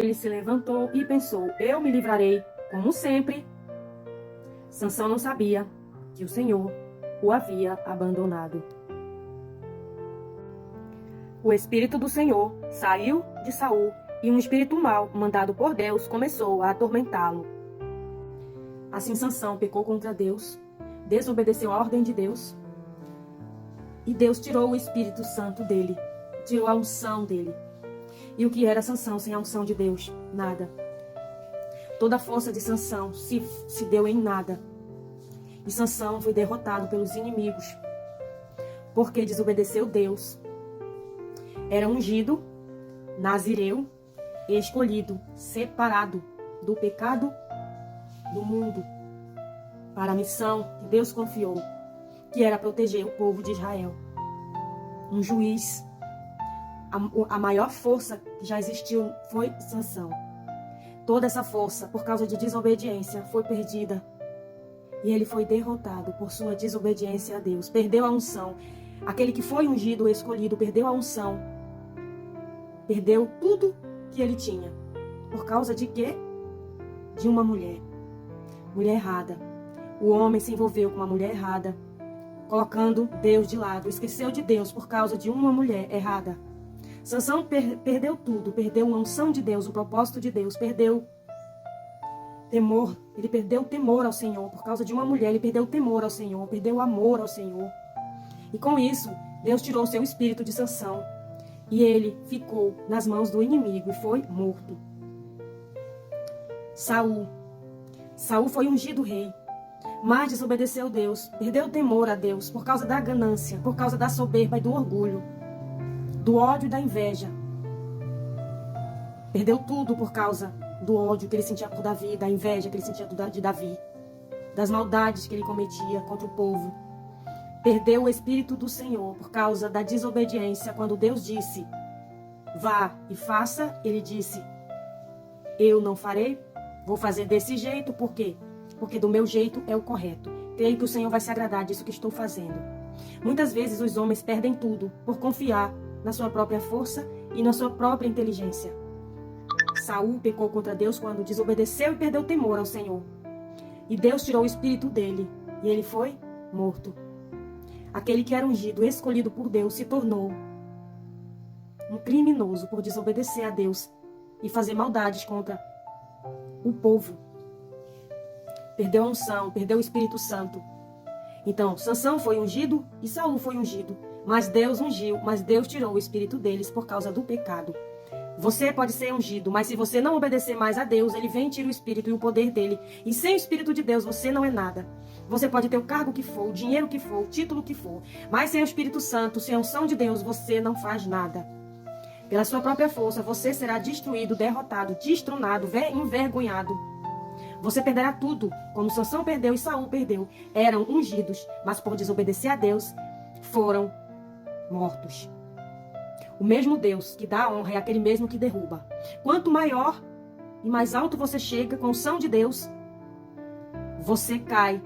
Ele se levantou e pensou: eu me livrarei, como sempre. Sansão não sabia que o Senhor o havia abandonado. O espírito do Senhor saiu de Saul e um espírito mau, mandado por Deus, começou a atormentá-lo. Assim Sansão pecou contra Deus, desobedeceu a ordem de Deus, e Deus tirou o Espírito Santo dele, tirou a unção dele. E o que era Sansão sem a unção de Deus? Nada. Toda a força de Sansão se deu em nada. E Sansão foi derrotado pelos inimigos, porque desobedeceu Deus. Era ungido, nazireu, escolhido, separado do pecado do mundo, para a missão que Deus confiou, que era proteger o povo de Israel. Um juiz. A maior força que já existiu foi Sansão. Toda essa força, por causa de desobediência, foi perdida. E ele foi derrotado por sua desobediência a Deus. Perdeu a unção. Aquele que foi ungido, escolhido, perdeu a unção. Perdeu tudo que ele tinha. Por causa de quê? De uma mulher. Mulher errada. O homem se envolveu com uma mulher errada, colocando Deus de lado. Esqueceu de Deus por causa de uma mulher errada. Sansão perdeu tudo. Perdeu a unção de Deus, o propósito de Deus. Perdeu temor. Ele perdeu o temor ao Senhor. Por causa de uma mulher, ele perdeu o temor ao Senhor. Perdeu o amor ao Senhor. E com isso, Deus tirou o seu espírito de Sansão. E ele ficou nas mãos do inimigo e foi morto. Saul foi ungido rei, mas desobedeceu Deus, perdeu o temor a Deus por causa da ganância, por causa da soberba e do orgulho, do ódio e da inveja. Perdeu tudo por causa do ódio que ele sentia por Davi, da inveja que ele sentia de Davi, das maldades que ele cometia contra o povo. Perdeu o Espírito do Senhor por causa da desobediência. Quando Deus disse, vá e faça, ele disse, eu não farei, vou fazer desse jeito. Por quê? Porque do meu jeito é o correto. Creio que o Senhor vai se agradar disso que estou fazendo. Muitas vezes os homens perdem tudo por confiar na sua própria força e na sua própria inteligência. Saul pecou contra Deus quando desobedeceu e perdeu temor ao Senhor. E Deus tirou o espírito dele e ele foi morto. Aquele que era ungido, escolhido por Deus, se tornou um criminoso por desobedecer a Deus e fazer maldades contra o povo. Perdeu a unção, perdeu o Espírito Santo. Então, Sansão foi ungido e Saul foi ungido. Mas Deus ungiu, mas Deus tirou o espírito deles por causa do pecado. Você pode ser ungido, mas se você não obedecer mais a Deus, ele vem e tira o espírito e o poder dele. E sem o Espírito de Deus, você não é nada. Você pode ter o cargo que for, o dinheiro que for, o título que for. Mas sem o Espírito Santo, sem a unção de Deus, você não faz nada. Pela sua própria força, você será destruído, derrotado, destronado, envergonhado. Você perderá tudo, como Sansão perdeu e Saul perdeu. Eram ungidos, mas por desobedecer a Deus, foram mortos. O mesmo Deus que dá a honra é aquele mesmo que derruba. Quanto maior e mais alto você chega com a unção de Deus, você cai.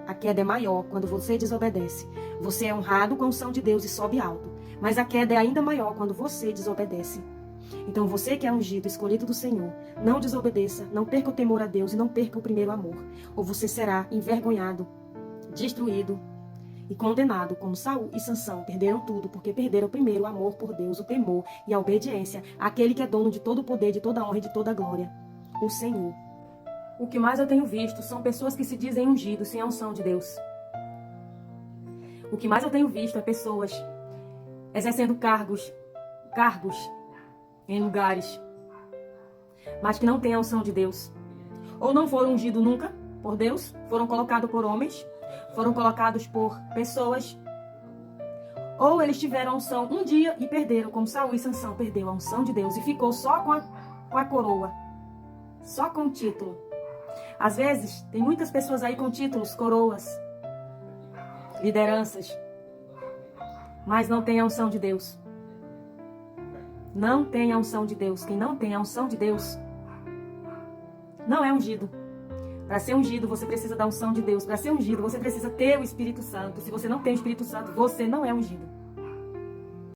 A queda é maior quando você desobedece. Você é honrado com a unção de Deus e sobe alto. Mas a queda é ainda maior quando você desobedece. Então você que é ungido, escolhido do Senhor, não desobedeça, não perca o temor a Deus e não perca o primeiro amor. Ou você será envergonhado, destruído e condenado, como Saul e Sansão perderam tudo, porque perderam primeiro o amor por Deus, o temor e a obediência àquele que é dono de todo o poder, de toda a honra e de toda a glória, o Senhor. O que mais eu tenho visto são pessoas que se dizem ungidos sem a unção de Deus. O que mais eu tenho visto é pessoas exercendo cargos em lugares, mas que não têm a unção de Deus. Ou não foram ungidos nunca por Deus, foram colocados por homens, foram colocados por pessoas, ou eles tiveram a unção um dia e perderam, como Saul e Sansão perdeu a unção de Deus e ficou só com a coroa, só com o título. Às vezes, tem muitas pessoas aí com títulos, coroas, lideranças, mas não tem a unção de Deus. Não tem a unção de Deus. Quem não tem a unção de Deus não é ungido. Para ser ungido, você precisa da unção de Deus. Para ser ungido, você precisa ter o Espírito Santo. Se você não tem o Espírito Santo, você não é ungido.